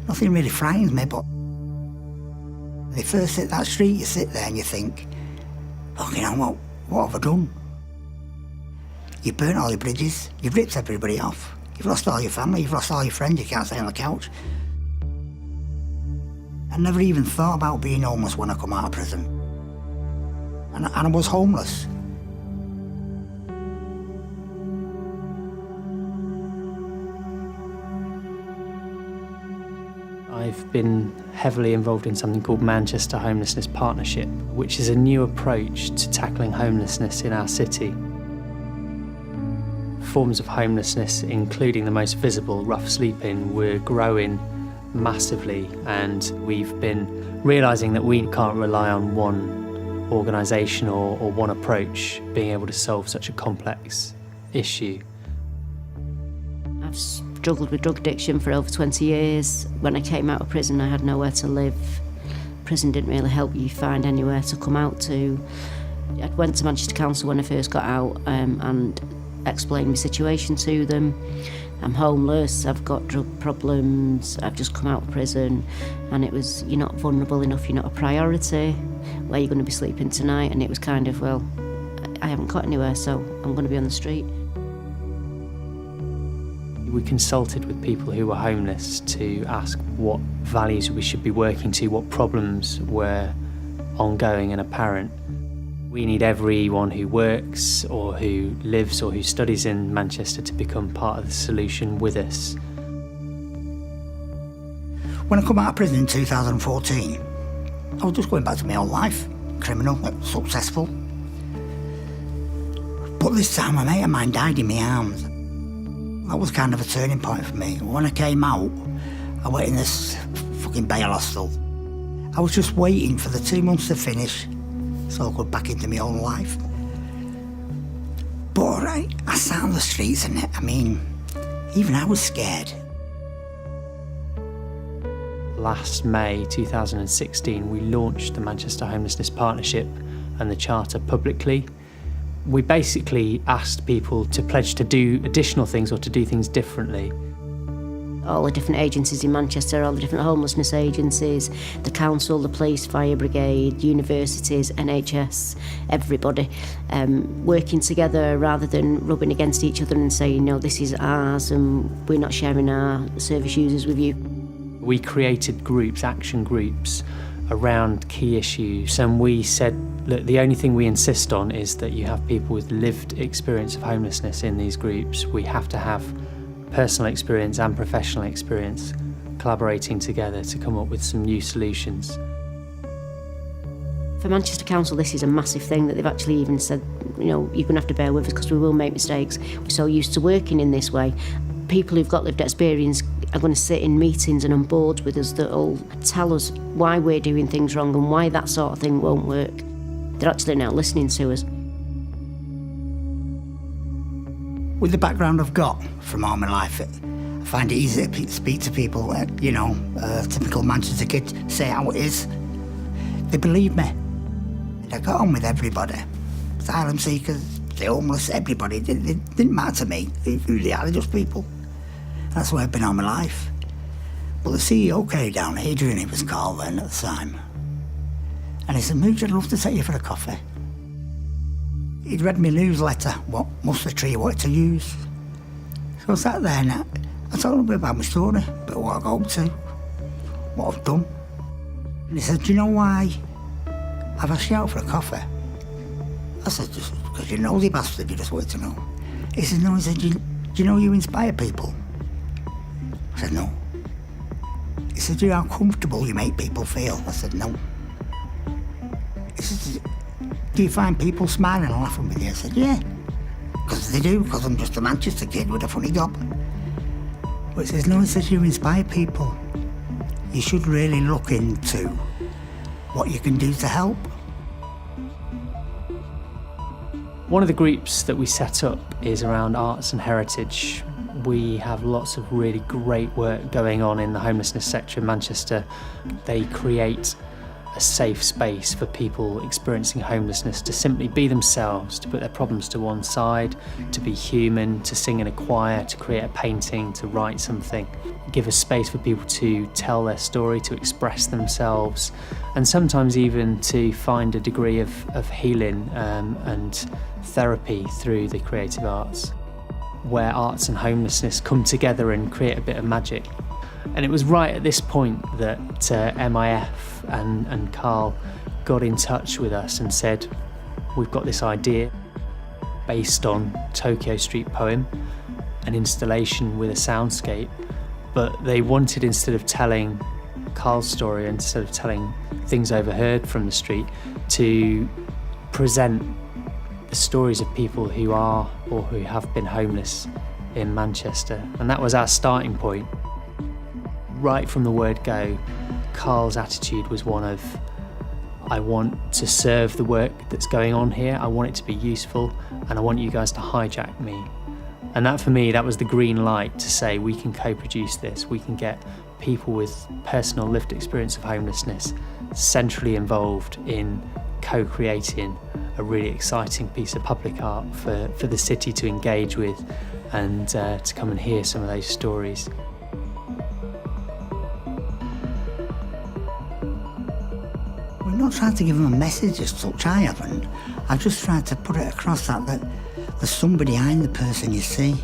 Nothing really frightens me, but when they first hit that street, you sit there and you think, fucking hell, what have I done? You've burnt all your bridges, you've ripped everybody off, you've lost all your family, you've lost all your friends, you can't stay on the couch. I never even thought about being homeless when I come out of prison. And I was homeless. I've been heavily involved in something called Manchester Homelessness Partnership, which is a new approach to tackling homelessness in our city. Forms of homelessness, including the most visible, rough sleeping, were growing massively, and we've been realising that we can't rely on one organisation or one approach being able to solve such a complex issue. I've struggled with drug addiction for over 20 years. When I came out of prison, I had nowhere to live. Prison didn't really help you find anywhere to come out to. I went to Manchester Council when I first got out and explained my situation to them. I'm homeless, I've got drug problems, I've just come out of prison, and it was, you're not vulnerable enough, you're not a priority, where you're going to be sleeping tonight, and it was kind of, well, I haven't got anywhere, so I'm going to be on the street. We consulted with people who were homeless to ask what values we should be working to, what problems were ongoing and apparent. We need everyone who works or who lives or who studies in Manchester to become part of the solution with us. When I come out of prison in 2014, I was just going back to my old life. Criminal, successful. But this time a mate of mine died in my arms. That was kind of a turning point for me. When I came out, I went in this fucking bail hostel. I was just waiting for the 2 months to finish so I could back into my own life. But I sat on the streets and even I was scared. Last May 2016, we launched the Manchester Homelessness Partnership and the Charter publicly. We basically asked people to pledge to do additional things or to do things differently. All the different agencies in Manchester, all the different homelessness agencies, the council, the police, fire brigade, universities, NHS, everybody working together rather than rubbing against each other and saying, no, this is ours and we're not sharing our service users with you. We created groups, action groups, around key issues, and we said, look, the only thing we insist on is that you have people with lived experience of homelessness in these groups. We have to have personal experience and professional experience collaborating together to come up with some new solutions. For Manchester Council, this is a massive thing that they've actually even said, you know, you're going to have to bear with us because we will make mistakes. We're so used to working in this way. People who've got lived experience are going to sit in meetings and on boards with us that will tell us why we're doing things wrong and why that sort of thing won't work. They're actually now listening to us. With the background I've got from all my life, I find it easy to speak to people, typical Manchester kid, say how it is. They believe me. I got on with everybody. Asylum seekers, the homeless, everybody. It didn't matter to me who they are, they're just people. That's the way I've been all my life. But the CEO came down, Adrian he was called then at the time. And he said, Mooch, I'd love to take you for a coffee. He'd read my newsletter, what mustard tree I wanted to use. So I sat there and I told him a bit about my story, about what I go up to, what I've done. And he said, do you know why I've asked you out for a coffee? I said, just because you're a nosy bastard, you just wanted to know. He said, no, he said, do you know you inspire people? I said, no. He said, do you know how comfortable you make people feel? I said, no. He said, do you find people smiling and laughing with you? I said, yeah. Because they do, because I'm just a Manchester kid with a funny gob. But he says, no, he says, you inspire people. You should really look into what you can do to help. One of the groups that we set up is around arts and heritage. We have lots of really great work going on in the homelessness sector in Manchester. They create a safe space for people experiencing homelessness to simply be themselves, to put their problems to one side, to be human, to sing in a choir, to create a painting, to write something. Give a space for people to tell their story, to express themselves, and sometimes even to find a degree of healing and therapy through the creative arts, where arts and homelessness come together and create a bit of magic. And it was right at this point that MIF and Carl got in touch with us and said, we've got this idea based on Tokyo Street Poem, an installation with a soundscape, but they wanted, instead of telling Carl's story, instead of telling things overheard from the street, to present the stories of people who are or who have been homeless in Manchester. And that was our starting point. Right from the word go, Carl's attitude was one of, I want to serve the work that's going on here, I want it to be useful, and I want you guys to hijack me. And that, for me, that was the green light to say we can co-produce this, we can get people with personal lived experience of homelessness centrally involved in co-creating a really exciting piece of public art for the city to engage with and to come and hear some of those stories. We're not trying to give them a message as such, I haven't. I've just tried to put it across that there's somebody behind the person you see.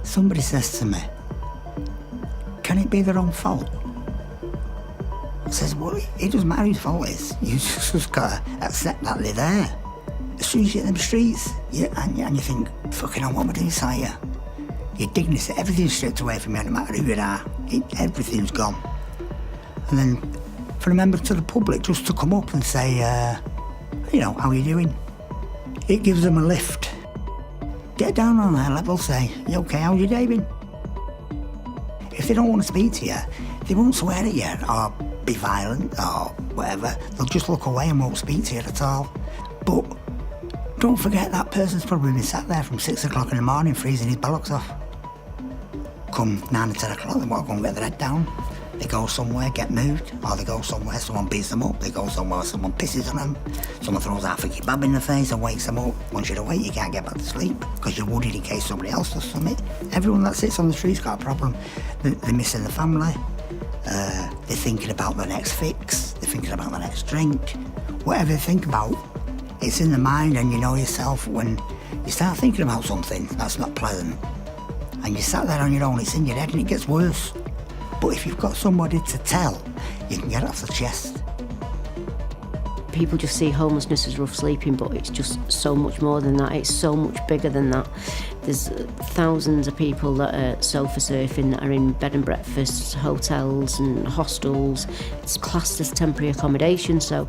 Somebody says to me, can it be their own fault? I says, well, it doesn't matter whose fault it is. You just got to accept that they're there. As soon as you get in the streets, and you think, fucking hell, what am I doing inside here? Your dignity, everything's stripped away from you, no matter who you are. Everything's gone. And then for a member to the public just to come up and say, how are you doing? It gives them a lift. Get down on their level, say, you okay, how's your day been? If they don't want to speak to you, they won't swear at you or be violent or whatever. They'll just look away and won't speak to you at all. But don't forget that person's probably been sat there from 6 o'clock in the morning freezing his bollocks off. Come 9 or 10 o'clock, they want to go and get their head down. They go somewhere, get moved, or they go somewhere, someone beats them up. They go somewhere, someone pisses on them. Someone throws half a kebab in the face and wakes them up. Once you're awake, you can't get back to sleep because you're worried in case somebody else does something. Everyone that sits on the street's got a problem. They're missing the family. They're thinking about the next fix. They're thinking about the next drink. Whatever they think about, it's in the mind, and you know yourself when you start thinking about something that's not pleasant and you sat there on your own, it's in your head and it gets worse. But if you've got somebody to tell, you can get it off the chest. People just see homelessness as rough sleeping, but it's just so much more than that. It's so much bigger than that. There's thousands of people that are sofa surfing, that are in bed and breakfasts, hotels and hostels. It's classed as temporary accommodation, so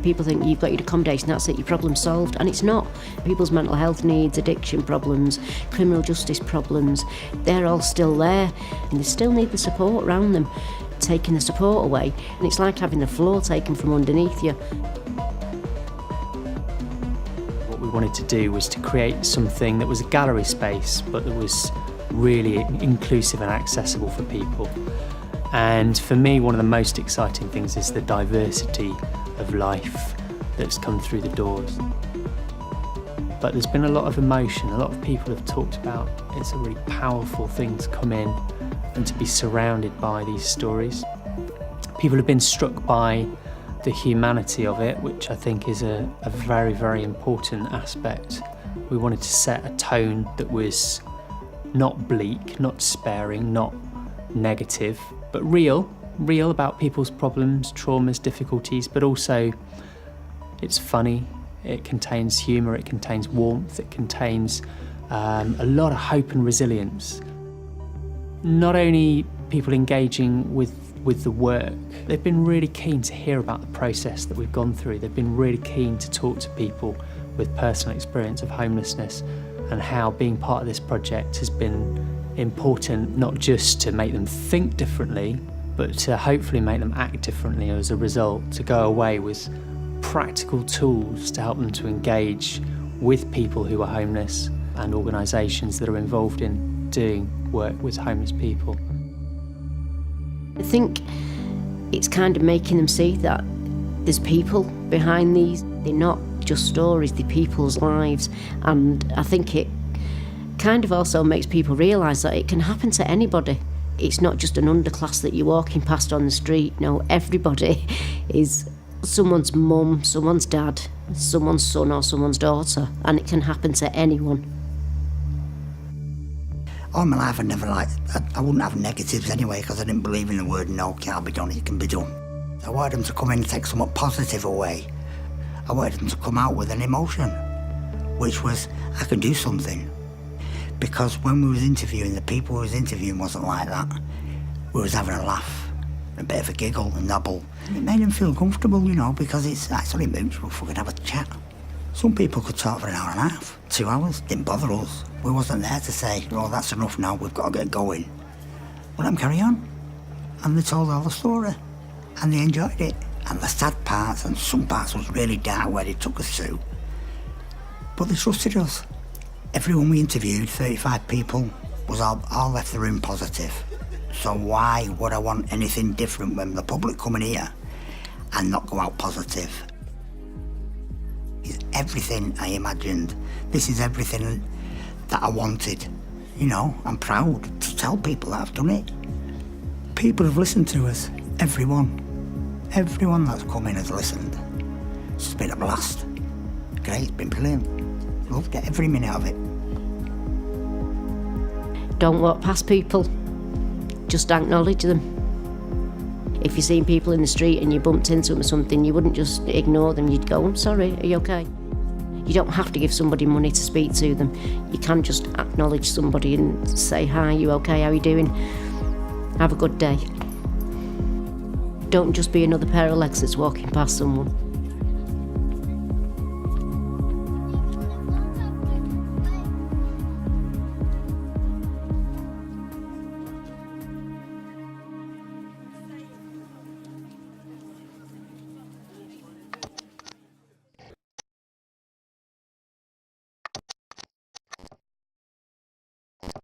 people think you've got your accommodation, that's it, your problem's solved, and it's not. People's mental health needs, addiction problems, criminal justice problems, they're all still there, and they still need the support around them. Taking the support away, and it's like having the floor taken from underneath you. What we wanted to do was to create something that was a gallery space, but that was really inclusive and accessible for people. And for me, one of the most exciting things is the diversity of life that's come through the doors. But there's been a lot of emotion. A lot of people have talked about it's a really powerful thing to come in and to be surrounded by these stories. People have been struck by the humanity of it, which I think is a very, very important aspect. We wanted to set a tone that was not bleak, not despairing, not negative, but real about people's problems, traumas, difficulties, but also it's funny, it contains humour, it contains warmth, it contains a lot of hope and resilience. Not only people engaging with the work, they've been really keen to hear about the process that we've gone through. They've been really keen to talk to people with personal experience of homelessness and how being part of this project has been important, not just to make them think differently, but to hopefully make them act differently as a result, to go away with practical tools to help them to engage with people who are homeless and organisations that are involved in doing work with homeless people. I think it's kind of making them see that there's people behind these. They're not just stories, they're people's lives. And I think it kind of also makes people realise that it can happen to anybody. It's not just an underclass that you're walking past on the street. No, everybody is someone's mum, someone's dad, someone's son or someone's daughter, and it can happen to anyone. All my life I wouldn't have negatives anyway, because I didn't believe in the word no, can't be done, it can be done. I wanted them to come in and take somewhat positive away. I wanted them to come out with an emotion, which was, I can do something. Because when we was interviewing, the people who was interviewing wasn't like that. We was having a laugh, a bit of a giggle and nobble. And it made them feel comfortable, you know, because it's actually mutual, we could have a chat. Some people could talk for an hour and a half, 2 hours, didn't bother us. We wasn't there to say, oh, that's enough now, we've got to get going. Let them carry on. And they told all the story. And they enjoyed it. And the sad parts, and some parts was really dark where they took us to. But they trusted us. Everyone we interviewed, 35 people, was all left the room positive. So why would I want anything different when the public come in here and not go out positive? It's everything I imagined. This is everything that I wanted. You know, I'm proud to tell people that I've done it. People have listened to us, everyone. Everyone that's come in has listened. It's been a blast. Great, it's been brilliant. Loved it, every minute of it. Don't walk past people, just acknowledge them. If you're seeing people in the street and you bumped into them or something, you wouldn't just ignore them, you'd go, I'm sorry, are you okay? You don't have to give somebody money to speak to them. You can just acknowledge somebody and say, hi, you okay, how are you doing? Have a good day. Don't just be another pair of legs that's walking past someone.